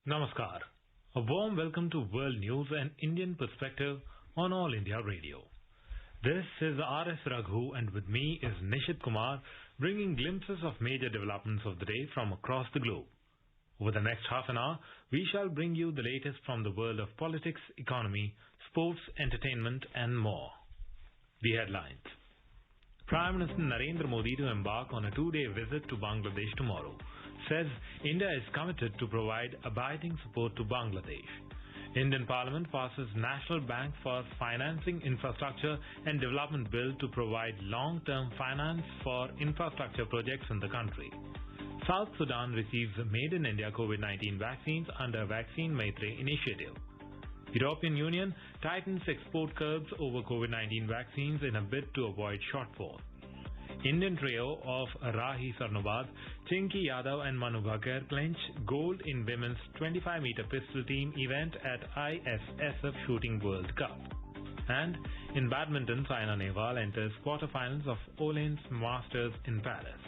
Namaskar. A warm welcome to World News and Indian Perspective on All India Radio. This is R.S. Raghu and with me is Nishit Kumar bringing glimpses of major developments of the day from across the globe. Over the next half an hour, we shall bring you the latest from the world of politics, economy, sports, entertainment and more. The headlines. Prime Minister Narendra Modi to embark on a two-day visit to Bangladesh tomorrow. Says India is committed to provide abiding support to Bangladesh. Indian Parliament passes National Bank for Financing Infrastructure and Development Bill to provide long-term finance for infrastructure projects in the country. South Sudan receives Made in India COVID-19 vaccines under Vaccine Maitre initiative. European Union tightens export curbs over COVID-19 vaccines in a bid to avoid shortfall. Indian trio of Rahi Sarnobaz, Chinky Yadav and Manu Bhaker clinch gold in women's 25-meter pistol team event at ISSF Shooting World Cup. And in badminton, Saina Nehwal enters quarterfinals of Orleans Masters in Paris.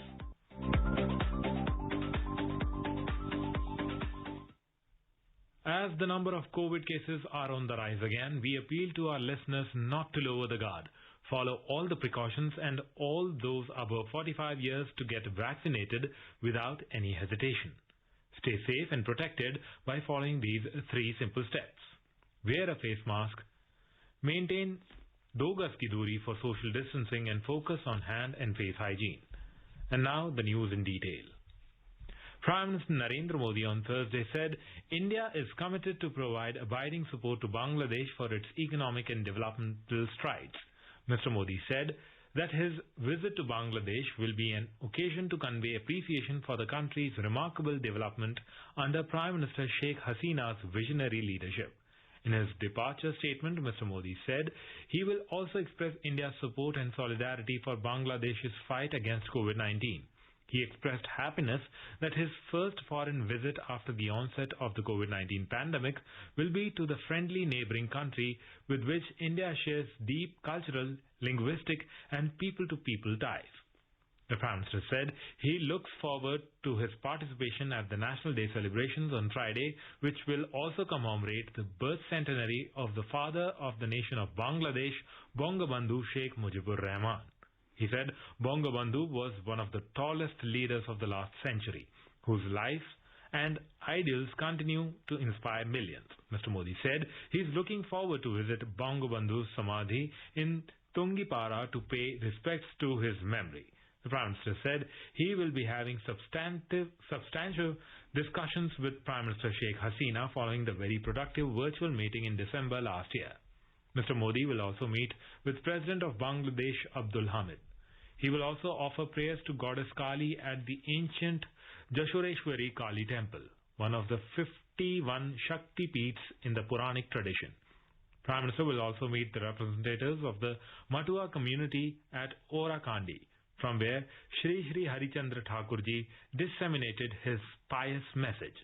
As the number of COVID cases are on the rise again, we appeal to our listeners not to lower the guard. Follow all the precautions and all those above 45 years to get vaccinated without any hesitation. Stay safe and protected by following these three simple steps. Wear a face mask, maintain 2 gaz ki doori for social distancing and focus on hand and face hygiene. And now the news in detail. Prime Minister Narendra Modi on Thursday said India is committed to provide abiding support to Bangladesh for its economic and developmental strides. Mr. Modi said that his visit to Bangladesh will be an occasion to convey appreciation for the country's remarkable development under Prime Minister Sheikh Hasina's visionary leadership. In his departure statement, Mr. Modi said he will also express India's support and solidarity for Bangladesh's fight against COVID-19. He expressed happiness that his first foreign visit after the onset of the COVID-19 pandemic will be to the friendly neighboring country with which India shares deep cultural, linguistic and people-to-people ties. The Prime Minister said he looks forward to his participation at the National Day celebrations on Friday, which will also commemorate the birth centenary of the father of the nation of Bangladesh, Bangabandhu Sheikh Mujibur Rahman. He said Bangabandhu was one of the tallest leaders of the last century, whose life and ideals continue to inspire millions. Mr. Modi said he is looking forward to visit Bangabandhu's Samadhi in Tungipara to pay respects to his memory. The Prime Minister said he will be having substantial discussions with Prime Minister Sheikh Hasina following the very productive virtual meeting in December last year. Mr. Modi will also meet with President of Bangladesh Abdul Hamid. He will also offer prayers to Goddess Kali at the ancient Jashoreshwari Kali temple, one of the 51 Shakti Peeths in the Puranic tradition. Prime Minister will also meet the representatives of the Matua community at Orakandi, from where Shri Harichandra Thakurji disseminated his pious message.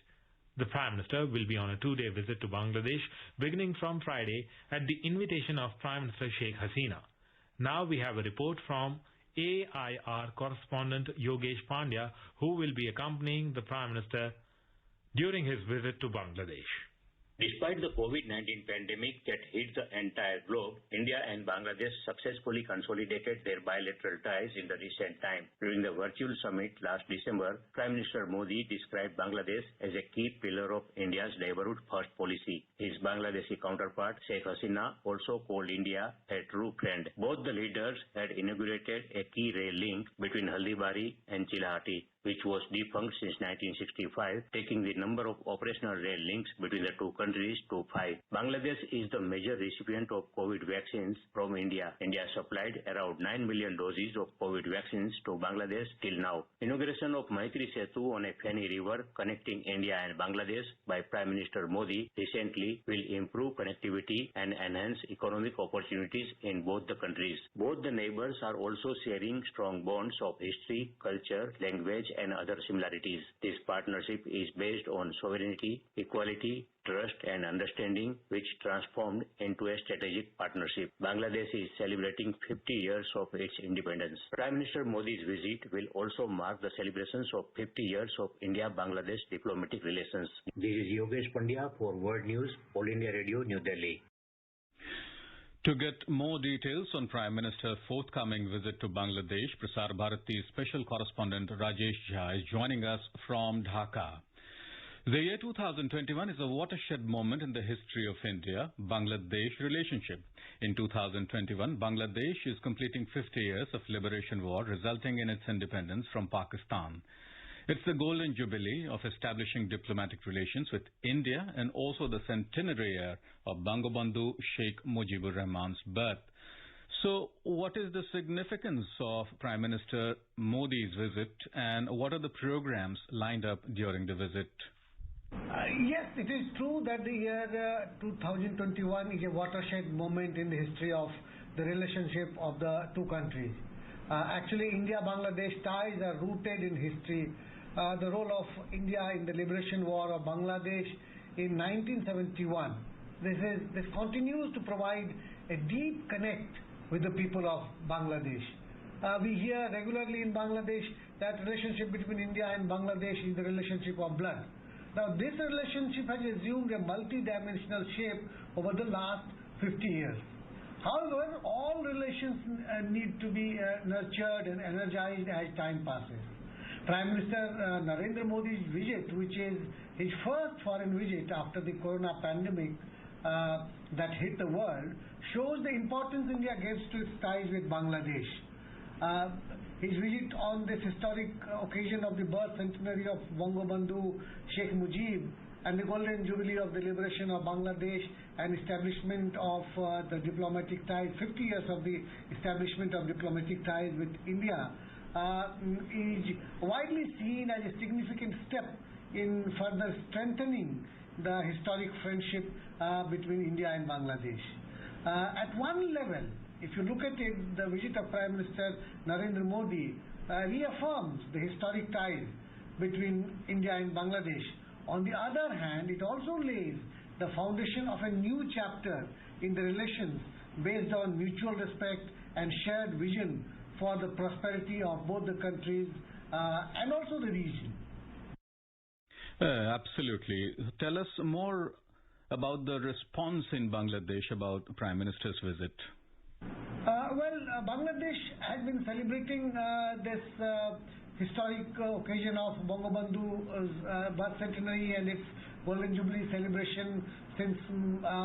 The Prime Minister will be on a two-day visit to Bangladesh beginning from Friday at the invitation of Prime Minister Sheikh Hasina. Now we have a report from AIR correspondent Yogesh Pandya, who will be accompanying the Prime Minister during his visit to Bangladesh. Despite the COVID-19 pandemic that hit the entire globe, India and Bangladesh successfully consolidated their bilateral ties in the recent time. During the virtual summit last December, Prime Minister Modi described Bangladesh as a key pillar of India's neighborhood first policy. His Bangladeshi counterpart, Sheikh Hasina, also called India a true friend. Both the leaders had inaugurated a key rail link between Haldibari and Chilahati, which was defunct since 1965, taking the number of operational rail links between the two countries to 5. Bangladesh is the major recipient of COVID vaccines from India. India supplied around 9 million doses of COVID vaccines to Bangladesh till now. Inauguration of Maitri Setu on a Feni river connecting India and Bangladesh by Prime Minister Modi recently will improve connectivity and enhance economic opportunities in both the countries. Both the neighbors are also sharing strong bonds of history, culture, language, and other similarities. This partnership is based on sovereignty, equality, trust and understanding, which transformed into a strategic partnership. Bangladesh is celebrating 50 years of its independence. Prime Minister Modi's visit will also mark the celebrations of 50 years of India-Bangladesh diplomatic relations. This is Yogesh Pandya for World News, All India Radio, New Delhi. To get more details on Prime Minister's forthcoming visit to Bangladesh, Prasar Bharati's special correspondent Rajesh Jha is joining us from Dhaka. The year 2021 is a watershed moment in the history of India-Bangladesh relationship. In 2021, Bangladesh is completing 50 years of liberation war, resulting in its independence from Pakistan. It's the golden jubilee of establishing diplomatic relations with India and also the centenary year of Bangabandhu Sheikh Mujibur Rahman's birth. So, what is the significance of Prime Minister Modi's visit and what are the programs lined up during the visit? Yes, it is true that the year 2021 is a watershed moment in the history of the relationship of the two countries. Actually, India-Bangladesh ties are rooted in history. The role of India in the liberation war of Bangladesh in 1971. This continues to provide a deep connect with the people of Bangladesh. We hear regularly in Bangladesh that relationship between India and Bangladesh is the relationship of blood. Now, this relationship has assumed a multi-dimensional shape over the last 50 years. However, all relations need to be nurtured and energized as time passes. Prime Minister Narendra Modi's visit, which is his first foreign visit after the corona pandemic that hit the world, shows the importance India gives to its ties with Bangladesh. His visit on this historic occasion of the birth centenary of Bangabandhu Sheikh Mujib and the golden jubilee of the liberation of Bangladesh and establishment of the diplomatic ties, 50 years of the establishment of diplomatic ties with India, is widely seen as a significant step in further strengthening the historic friendship between India and Bangladesh. At one level, if you look at it, the visit of Prime Minister Narendra Modi reaffirms the historic ties between India and Bangladesh. On the other hand, it also lays the foundation of a new chapter in the relations based on mutual respect and shared vision for the prosperity of both the countries and also the region. Absolutely. Tell us more about the response in Bangladesh about the Prime Minister's visit. Bangladesh has been celebrating this historic occasion of Bangabandhu's birth centenary and its Golden Jubilee celebration since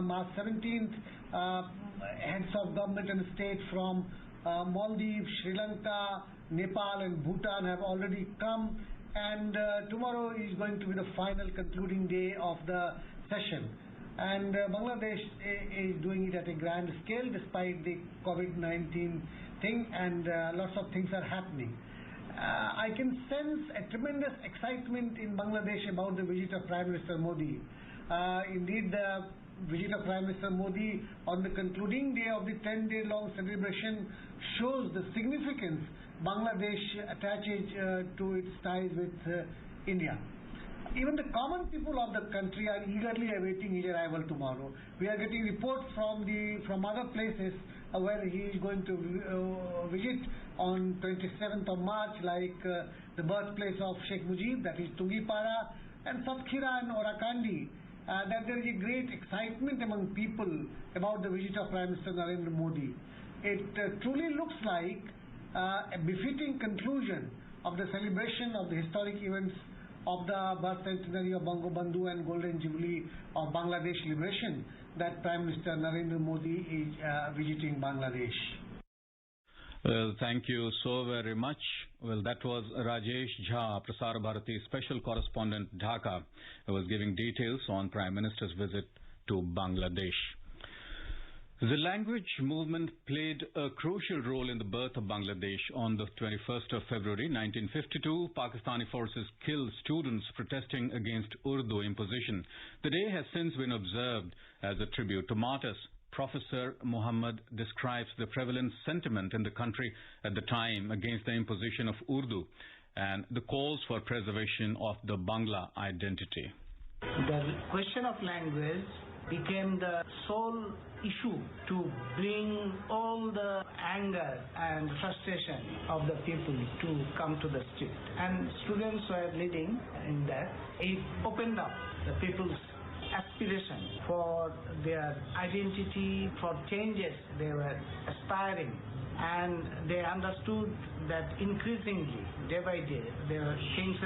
March 17th. Heads of government and state from Maldives, Sri Lanka, Nepal and Bhutan have already come, and tomorrow is going to be the final concluding day of the session. And Bangladesh is doing it at a grand scale despite the COVID-19 thing, and lots of things are happening. I can sense a tremendous excitement in Bangladesh about the visit of Prime Minister Modi. Indeed, the visit of Prime Minister Modi on the concluding day of the 10-day-long celebration shows the significance Bangladesh attaches to its ties with India. Even the common people of the country are eagerly awaiting his arrival tomorrow. We are getting reports from other places where he is going to visit on 27th of March, like the birthplace of Sheikh Mujib, that is Tungipara, and Satkhira and Orakandi. That there is a great excitement among people about the visit of Prime Minister Narendra Modi. It truly looks like a befitting conclusion of the celebration of the historic events of the birth centenary of Bangabandhu and Golden Jubilee of Bangladesh liberation that Prime Minister Narendra Modi is visiting Bangladesh. Well, thank you so very much. Well, that was Rajesh Jha, Prasar Bharati special correspondent, Dhaka, who was giving details on Prime Minister's visit to Bangladesh. The language movement played a crucial role in the birth of Bangladesh. On the 21st of February 1952, Pakistani forces killed students protesting against Urdu imposition. The day has since been observed as a tribute to martyrs. Professor Muhammad describes the prevalent sentiment in the country at the time against the imposition of Urdu and the calls for preservation of the Bangla identity. The question of language became the sole issue to bring all the anger and frustration of the people to come to the street. And students were leading in that. It opened up the people's aspiration for their identity, for changes they were aspiring. And they understood that increasingly, day by day, things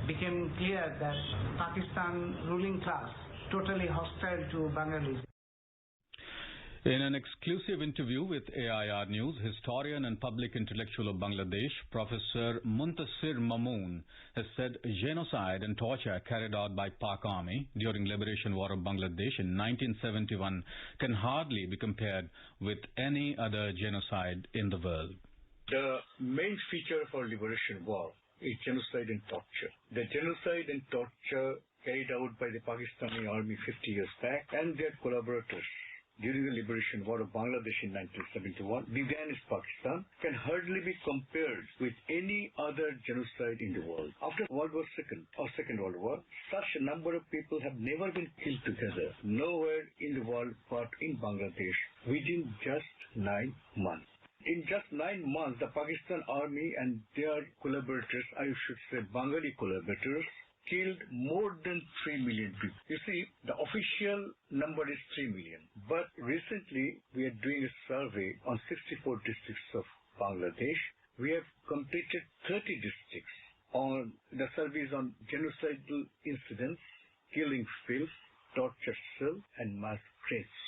became clear that Pakistan ruling class totally hostile to Bengalis. In an exclusive interview with AIR News, historian and public intellectual of Bangladesh, Professor Muntasir Mamoon, has said genocide and torture carried out by Pak Army during Liberation War of Bangladesh in 1971 can hardly be compared with any other genocide in the world. The main feature of our Liberation War is genocide and torture. The genocide and torture carried out by the Pakistani army 50 years back and their collaborators during the Liberation War of Bangladesh in 1971 began in Pakistan can hardly be compared with any other genocide in the world. After World War II or Second World War, such a number of people have never been killed together, nowhere in the world but in Bangladesh, within just 9 months. In just 9 months, the Pakistan army and their collaborators, I should say Bengali collaborators, killed more than 3 million people. You see, the official number is 3 million. But recently, we are doing a survey on 64 districts of Bangladesh. We have completed 30 districts on the surveys on genocidal incidents, killing fields, torture cells, and mass graves.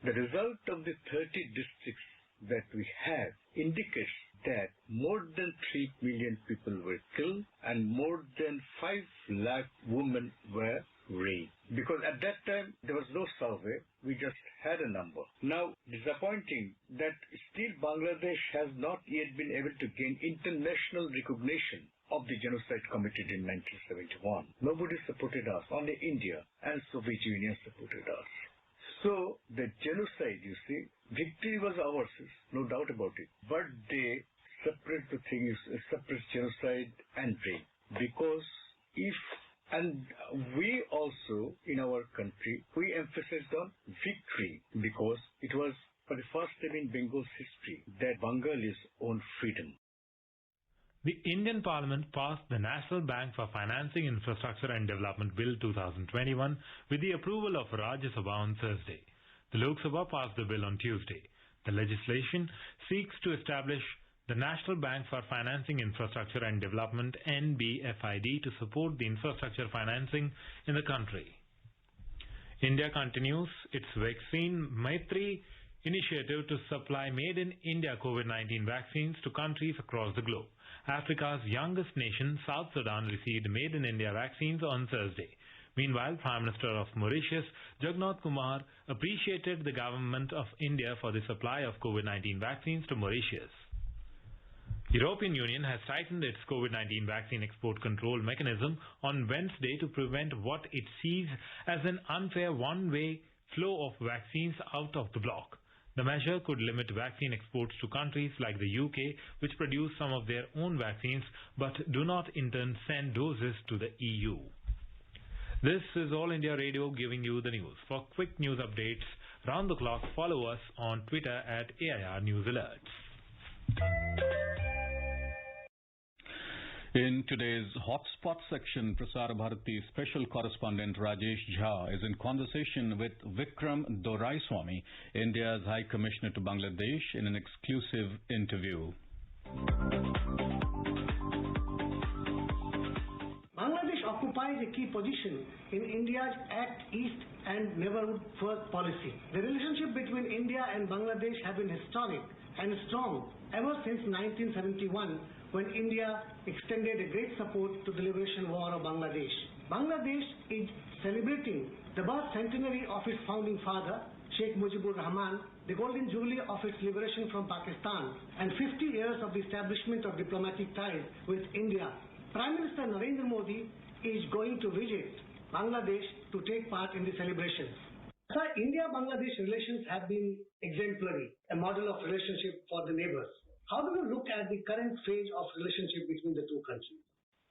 The result of the 30 districts that we have indicates that more than 3 million people were killed and more than 5 lakh women were raped. Because at that time, there was no survey, we just had a number. Now, disappointing that still Bangladesh has not yet been able to gain international recognition of the genocide committed in 1971. Nobody supported us, only India and Soviet Union supported us. So, the genocide, you see, victory was ours, no doubt about it. But they separate the things, separate genocide and rape. Because and we also, in our country, we emphasized on victory because it was for the first time in Bengal's history that Bengalis own freedom. The Indian Parliament passed the National Bank for Financing Infrastructure and Development Bill 2021 with the approval of Rajya Sabha on Thursday. The Lok Sabha passed the bill on Tuesday. The legislation seeks to establish the National Bank for Financing Infrastructure and Development NBFID to support the infrastructure financing in the country. India continues its Vaccine Maitri initiative to supply made in India COVID-19 vaccines to countries across the globe. Africa's youngest nation, South Sudan, received made in India vaccines on Thursday. Meanwhile, Prime Minister of Mauritius, Jagannath Kumar, appreciated the government of India for the supply of COVID-19 vaccines to Mauritius. European Union has tightened its COVID-19 vaccine export control mechanism on Wednesday to prevent what it sees as an unfair one-way flow of vaccines out of the bloc. The measure could limit vaccine exports to countries like the UK, which produce some of their own vaccines but do not in turn send doses to the EU. This is All India Radio giving you the news. For quick news updates round the clock, follow us on Twitter at AIR News Alerts. In today's Hotspot section, Prasar Bharati special correspondent Rajesh Jha is in conversation with Vikram Doraiswamy, India's High Commissioner to Bangladesh, in an exclusive interview. Bangladesh occupies a key position in India's Act East and Neighborhood First policy. The relationship between India and Bangladesh have been historic and strong ever since 1971, when India extended a great support to the Liberation War of Bangladesh. Bangladesh is celebrating the birth centenary of its founding father, Sheikh Mujibur Rahman, the golden jubilee of its liberation from Pakistan, and 50 years of the establishment of diplomatic ties with India. Prime Minister Narendra Modi is going to visit Bangladesh to take part in the celebrations. Sir, India-Bangladesh relations have been exemplary, a model of relationship for the neighbors. How do you look at the current phase of relationship between the two countries?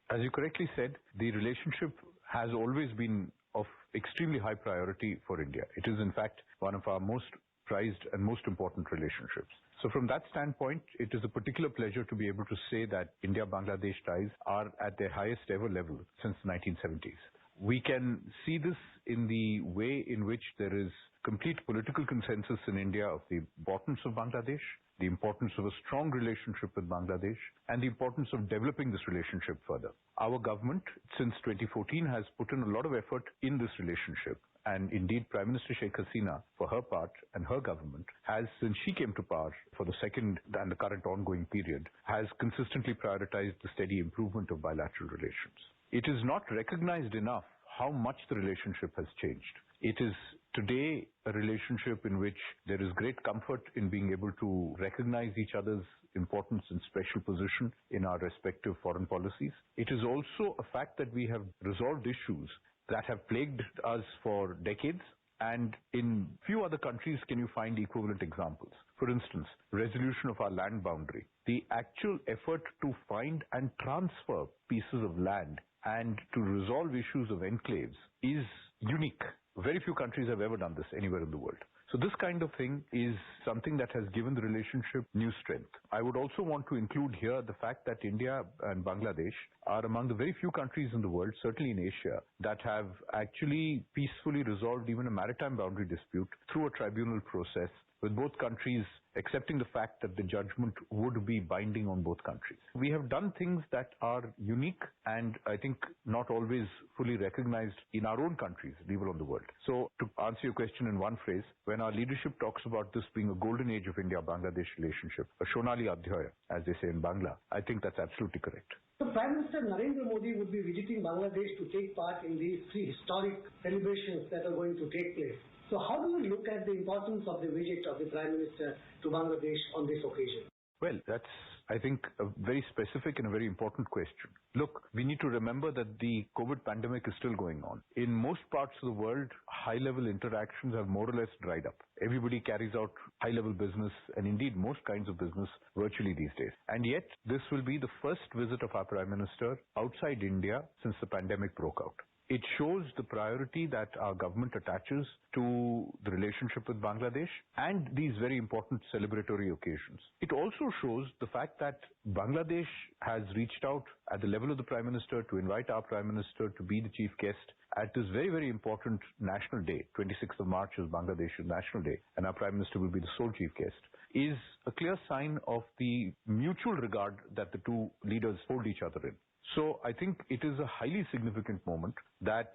As you correctly said, the relationship has always been of extremely high priority for India. It is in fact one of our most prized and most important relationships. So from that standpoint, it is a particular pleasure to be able to say that India-Bangladesh ties are at their highest ever level since the 1970s. We can see this in the way in which there is complete political consensus in India of the importance of Bangladesh, the importance of a strong relationship with Bangladesh, and the importance of developing this relationship further. Our government, since 2014, has put in a lot of effort in this relationship. And indeed, Prime Minister Sheikh Hasina, for her part, and her government, has, since she came to power for the second and the current ongoing period, has consistently prioritized the steady improvement of bilateral relations. It is not recognized enough how much the relationship has changed. It is today a relationship in which there is great comfort in being able to recognize each other's importance and special position in our respective foreign policies. It is also a fact that we have resolved issues that have plagued us for decades, and in few other countries can you find equivalent examples. For instance, resolution of our land boundary. The actual effort to find and transfer pieces of land and to resolve issues of enclaves is unique. Very few countries have ever done this anywhere in the world. So this kind of thing is something that has given the relationship new strength. I would also want to include here the fact that India and Bangladesh are among the very few countries in the world, certainly in Asia, that have actually peacefully resolved even a maritime boundary dispute through a tribunal process, with both countries accepting the fact that the judgment would be binding on both countries. We have done things that are unique and I think not always fully recognized in our own countries, level of the world. So to answer your question in one phrase, when our leadership talks about this being a golden age of India-Bangladesh relationship, a Shonali Adhyaya, as they say in Bangla, I think that's absolutely correct. So Prime Minister Narendra Modi would be visiting Bangladesh to take part in these three historic celebrations that are going to take place. So how do you look at the importance of the visit of the Prime Minister to Bangladesh on this occasion? Well, that's, I think, a very specific and a very important question. Look, we need to remember that the COVID pandemic is still going on. In most parts of the world, high-level interactions have more or less dried up. Everybody carries out high-level business and indeed most kinds of business virtually these days. And yet, this will be the first visit of our Prime Minister outside India since the pandemic broke out. It shows the priority that our government attaches to the relationship with Bangladesh and these very important celebratory occasions. It also shows the fact that Bangladesh has reached out at the level of the Prime Minister to invite our Prime Minister to be the chief guest at this very, very important national day. 26th of March is Bangladesh's National Day, and our Prime Minister will be the sole chief guest, is a clear sign of the mutual regard that the two leaders hold each other in. So I think it is a highly significant moment that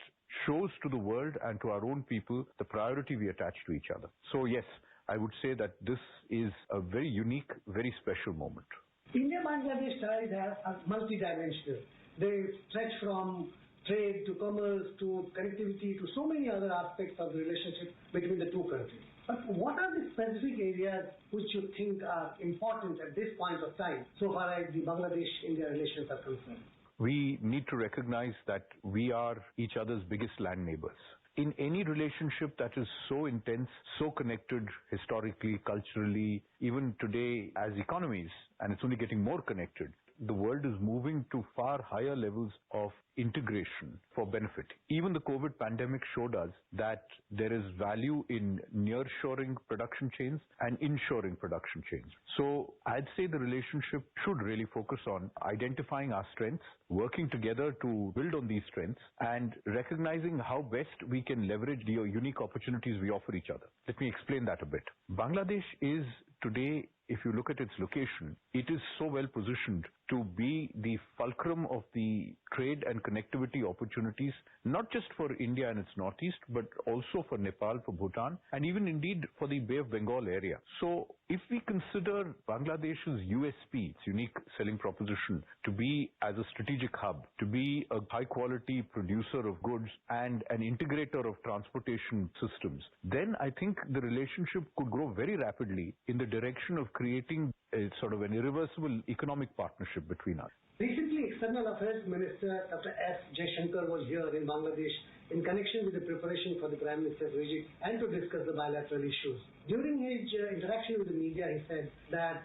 shows to the world and to our own people the priority we attach to each other. So yes, I would say that this is a very unique, very special moment. India-Bangladesh ties are multidimensional. They stretch from trade to commerce to connectivity to so many other aspects of the relationship between the two countries. But what are the specific areas which you think are important at this point of time, so far as the Bangladesh-India relations are concerned? We need to recognize that we are each other's biggest land neighbors. In any relationship that is so intense, so connected historically, culturally, even today as economies, and it's only getting more connected, the world is moving to far higher levels of integration for benefit. Even the COVID pandemic showed us that there is value in nearshoring production chains and inshoring production chains. So I'd say the relationship should really focus on identifying our strengths, working together to build on these strengths, and recognizing how best we can leverage the unique opportunities we offer each other. Let me explain that a bit. Bangladesh is today, if you look at its location, it is so well positioned to be the fulcrum of the trade and connectivity opportunities, not just for India and its northeast, but also for Nepal, for Bhutan, and even indeed for the Bay of Bengal area. So if we consider Bangladesh's USP, its unique selling proposition, to be as a strategic hub, to be a high quality producer of goods and an integrator of transportation systems, then I think the relationship could grow very rapidly in the direction of creating a sort of an irreversible economic partnership between us. Recently, External Affairs Minister Dr. S. Jaishankar was here in Bangladesh in connection with the preparation for the Prime Minister's visit and to discuss the bilateral issues. During his interaction with the media, he said that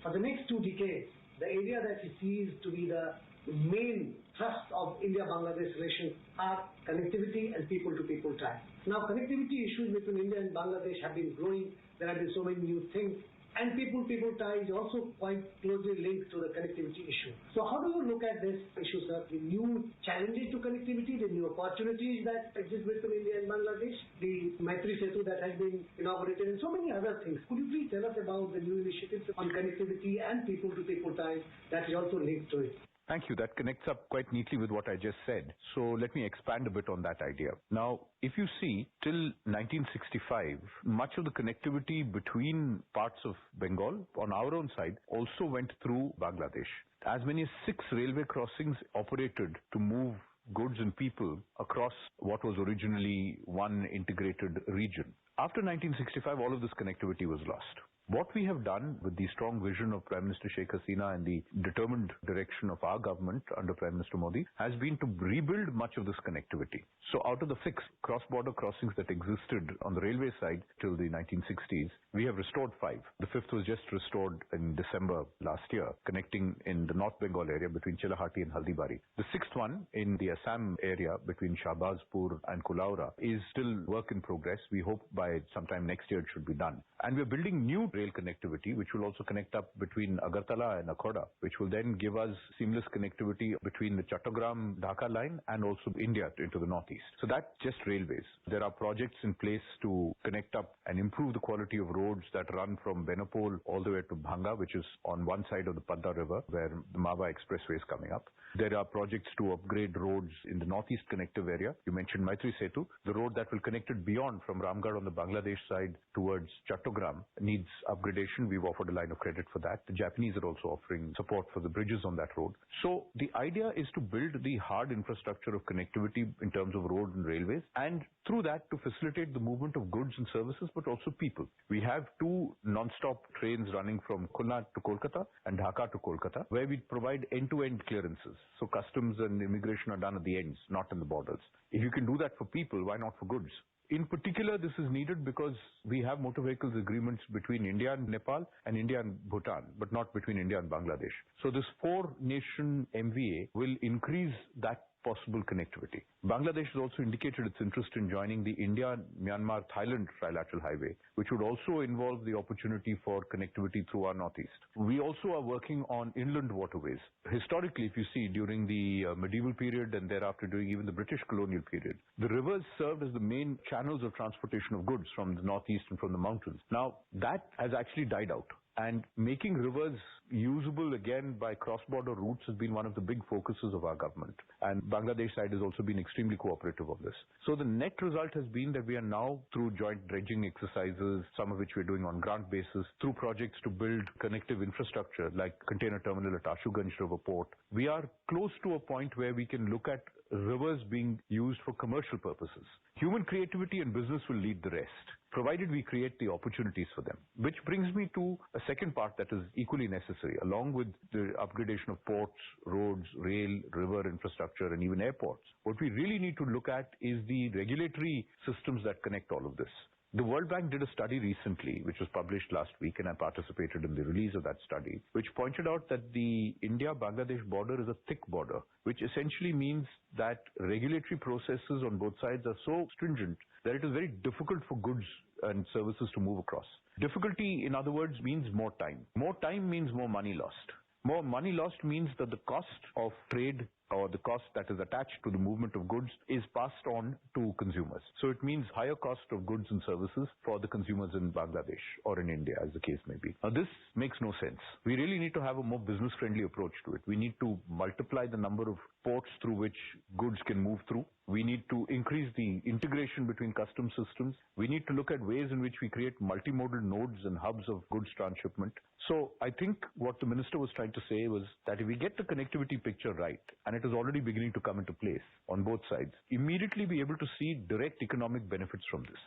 for the next 2 decades, the area that he sees to be the main thrust of India-Bangladesh relations are connectivity and people-to-people ties. Now, connectivity issues between India and Bangladesh have been growing. There have been so many new things. And people-people ties also quite closely linked to the connectivity issue. So how do you look at this issue, sir? The new challenges to connectivity, the new opportunities that exist between India and Bangladesh, the Maitri Setu that has been inaugurated, and so many other things. Could you please tell us about the new initiatives on connectivity and people-to-people ties that is also linked to it? Thank you. That connects up quite neatly with what I just said. So let me expand a bit on that idea. Now, if you see, till 1965, much of the connectivity between parts of Bengal on our own side also went through Bangladesh. As many as 6 railway crossings operated to move goods and people across what was originally one integrated region. After 1965, all of this connectivity was lost. What we have done with the strong vision of Prime Minister Sheikh Hasina and the determined direction of our government under Prime Minister Modi has been to rebuild much of this connectivity. So out of the 6 cross-border crossings that existed on the railway side till the 1960s, we have restored 5. The 5th was just restored in December last year, connecting in the North Bengal area between Chilahati and Haldibari. The 6th one in the Assam area between Shahbazpur and Kulaura is still work in progress. We hope by sometime next year it should be done. And we're building new rail connectivity, which will also connect up between Agartala and Akhoda, which will then give us seamless connectivity between the Chattogram-Dhaka line and also India into the northeast. So that's just railways. There are projects in place to connect up and improve the quality of roads that run from Benapole all the way to Bhanga, which is on one side of the Padda River, where the Mava Expressway is coming up. There are projects to upgrade roads in the northeast connective area. You mentioned Maitri Setu. The road that will connect it beyond from Ramgarh on the Bangladesh side towards Chattogram needs upgradation. We've offered a line of credit for that. The Japanese are also offering support for the bridges on that road. So the idea is to build the hard infrastructure of connectivity in terms of road and railways, and through that to facilitate the movement of goods and services, but also people. We have 2 non-stop trains running from Khulna to Kolkata and Dhaka to Kolkata, where we provide end-to-end clearances. So customs and immigration are done at the ends, not in the borders. If you can do that for people, why not for goods? In particular, this is needed because we have motor vehicles agreements between India and Nepal and India and Bhutan, but not between India and Bangladesh. So this 4-nation MVA will increase that possible connectivity. Bangladesh has also indicated its interest in joining the India-Myanmar-Thailand trilateral highway, which would also involve the opportunity for connectivity through our northeast. We also are working on inland waterways. Historically, if you see, during the medieval period and thereafter during even the British colonial period, the rivers served as the main channels of transportation of goods from the northeast and from the mountains. Now, that has actually died out. And making rivers usable again by cross-border routes has been one of the big focuses of our government. And Bangladesh side has also been extremely cooperative on this. So the net result has been that we are now, through joint dredging exercises, some of which we're doing on grant basis, through projects to build connective infrastructure like container terminal at Ashuganj River Port, we are close to a point where we can look at rivers being used for commercial purposes. Human creativity and business will lead the rest, provided we create the opportunities for them. Which brings me to a second part that is equally necessary, along with the upgradation of ports, roads, rail, river infrastructure, and even airports. What we really need to look at is the regulatory systems that connect all of this. The World Bank did a study recently, which was published last week, and I participated in the release of that study, which pointed out that the India-Bangladesh border is a thick border, which essentially means that regulatory processes on both sides are so stringent that it is very difficult for goods and services to move across. Difficulty, in other words, means more time. More time means more money lost. More money lost means that the cost of trade or the cost that is attached to the movement of goods is passed on to consumers. So it means higher cost of goods and services for the consumers in Bangladesh or in India, as the case may be. Now, this makes no sense. We really need to have a more business-friendly approach to it. We need to multiply the number of ports through which goods can move through. We need to increase the integration between customs systems. We need to look at ways in which we create multimodal nodes and hubs of goods transshipment. So I think what the minister was trying to say was that if we get the connectivity picture right, and it is already beginning to come into place on both sides, immediately be able to see direct economic benefits from this.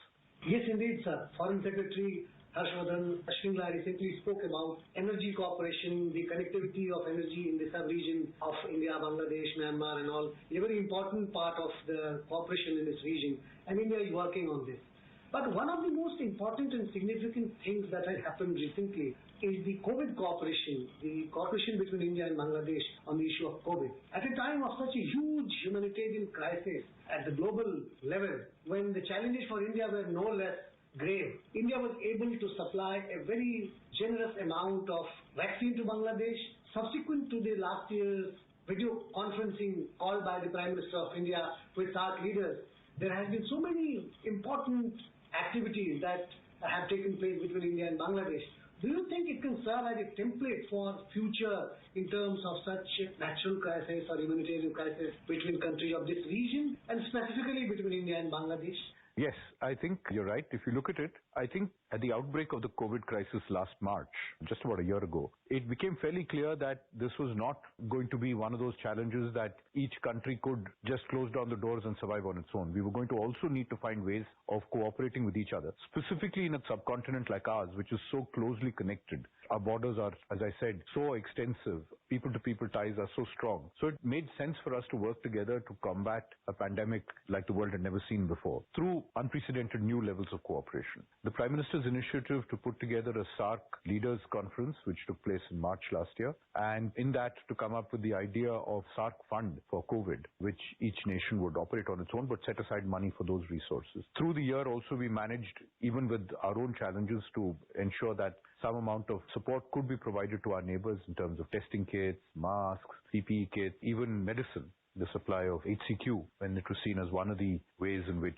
Yes, indeed, sir. Foreign Secretary Harshvardhan Shringla recently spoke about energy cooperation, the connectivity of energy in the sub-region of India, Bangladesh, Myanmar and all. It's a very important part of the cooperation in this region, and India is working on this. But one of the most important and significant things that had happened recently is the COVID cooperation, the cooperation between India and Bangladesh on the issue of COVID. At a time of such a huge humanitarian crisis at the global level, when the challenges for India were no less grave, India was able to supply a very generous amount of vaccine to Bangladesh. Subsequent to the last year's video conferencing called by the Prime Minister of India with SAARC leaders, there has been so many important activities that have taken place between India and Bangladesh. Do you think it can serve as a template for future in terms of such natural crisis or humanitarian crisis between countries of this region and specifically between India and Bangladesh? Yes, I think you're right. If you look at it, I think at the outbreak of the COVID crisis last March, just about a year ago, it became fairly clear that this was not going to be one of those challenges that each country could just close down the doors and survive on its own. We were going to also need to find ways of cooperating with each other, specifically in a subcontinent like ours, which is so closely connected. Our borders are, as I said, so extensive. People-to-people ties are so strong. So it made sense for us to work together to combat a pandemic like the world had never seen before through unprecedented new levels of cooperation. The Prime Minister's initiative to put together a SAARC leaders conference, which took place in March last year, and in that to come up with the idea of SAARC fund for COVID, which each nation would operate on its own but set aside money for those resources. Through the year also we managed, even with our own challenges, to ensure that some amount of support could be provided to our neighbors in terms of testing kits, masks, PPE kits, even medicine, the supply of HCQ, when it was seen as one of the ways in which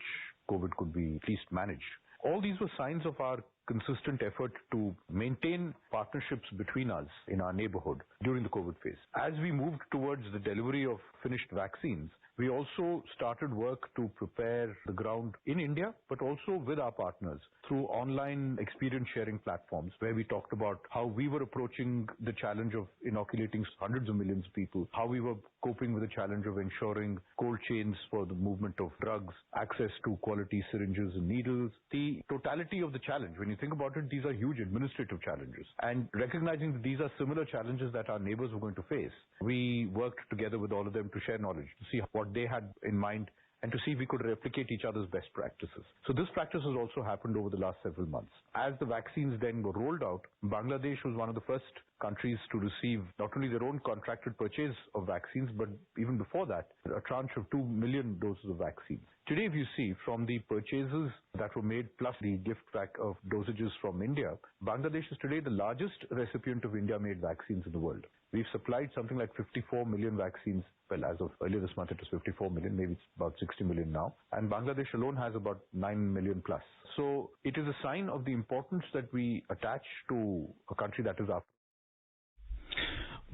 COVID could be at least managed. All these were signs of our consistent effort to maintain partnerships between us in our neighborhood during the COVID phase. As we moved towards the delivery of finished vaccines, we also started work to prepare the ground in India, but also with our partners through online experience sharing platforms where we talked about how we were approaching the challenge of inoculating hundreds of millions of people, how we were coping with the challenge of ensuring cold chains for the movement of drugs, access to quality syringes and needles, the totality of the challenge. When you think about it, these are huge administrative challenges. And recognizing that these are similar challenges that our neighbors were going to face, we worked together with all of them to share knowledge, to see what they had in mind and to see if we could replicate each other's best practices. So this practice has also happened over the last several months. As the vaccines then were rolled out, Bangladesh was one of the first countries to receive not only their own contracted purchase of vaccines, but even before that, a tranche of 2 million doses of vaccines. Today, if you see from the purchases that were made plus the gift pack of dosages from India, Bangladesh is today the largest recipient of India-made vaccines in the world. We've supplied something like 54 million vaccines. Well, as of earlier this month, it was 54 million, maybe it's about 60 million now. And Bangladesh alone has about 9 million plus. So it is a sign of the importance that we attach to a country that is our.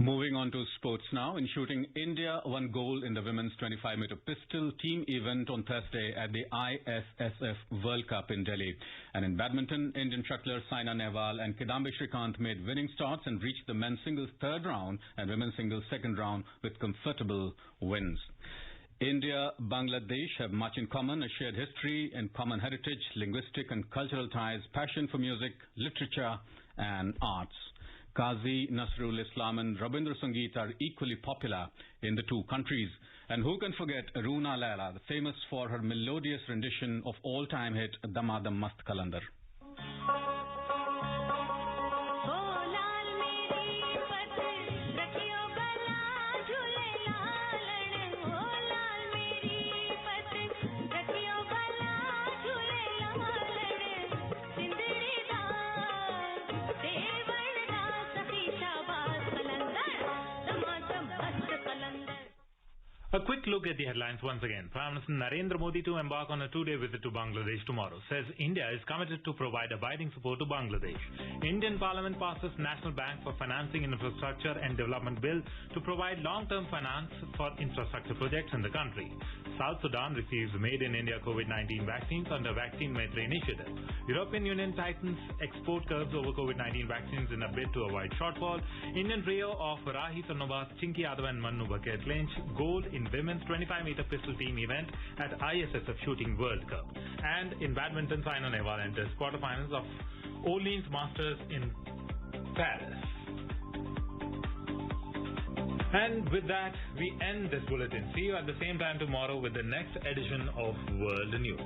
Moving on to sports now. In shooting, India won gold in the women's 25-meter pistol team event on Thursday at the ISSF World Cup in Delhi. And in badminton, Indian shuttler Saina Nehwal and Kidambi Shrikant made winning starts and reached the men's singles third round and women's singles second round with comfortable wins. India, Bangladesh have much in common, a shared history and common heritage, linguistic and cultural ties, passion for music, literature and arts. Qazi Nasrul Islam and Rabindra Sangeet are equally popular in the two countries. And who can forget Roona Laila, famous for her melodious rendition of all-time hit Damadam Mast Kalandar. A quick look at the headlines once again. Prime Minister Narendra Modi to embark on a two-day visit to Bangladesh tomorrow. Says India is committed to provide abiding support to Bangladesh. Indian Parliament passes National Bank for Financing Infrastructure and Development Bill to provide long-term finance for infrastructure projects in the country. South Sudan receives Made in India COVID-19 vaccines under Vaccine Maitre initiative. European Union tightens export curbs over COVID-19 vaccines in a bid to avoid shortfall. Indian trio of Rahi Sarnobat, Chinky Yadav and Manu Bhaket clinched gold in women's 25-meter pistol team event at ISSF Shooting World Cup. And in badminton, Saina Nehwal enters quarterfinals of Orleans Masters in Paris. And with that, we end this bulletin. See you at the same time tomorrow with the next edition of World News.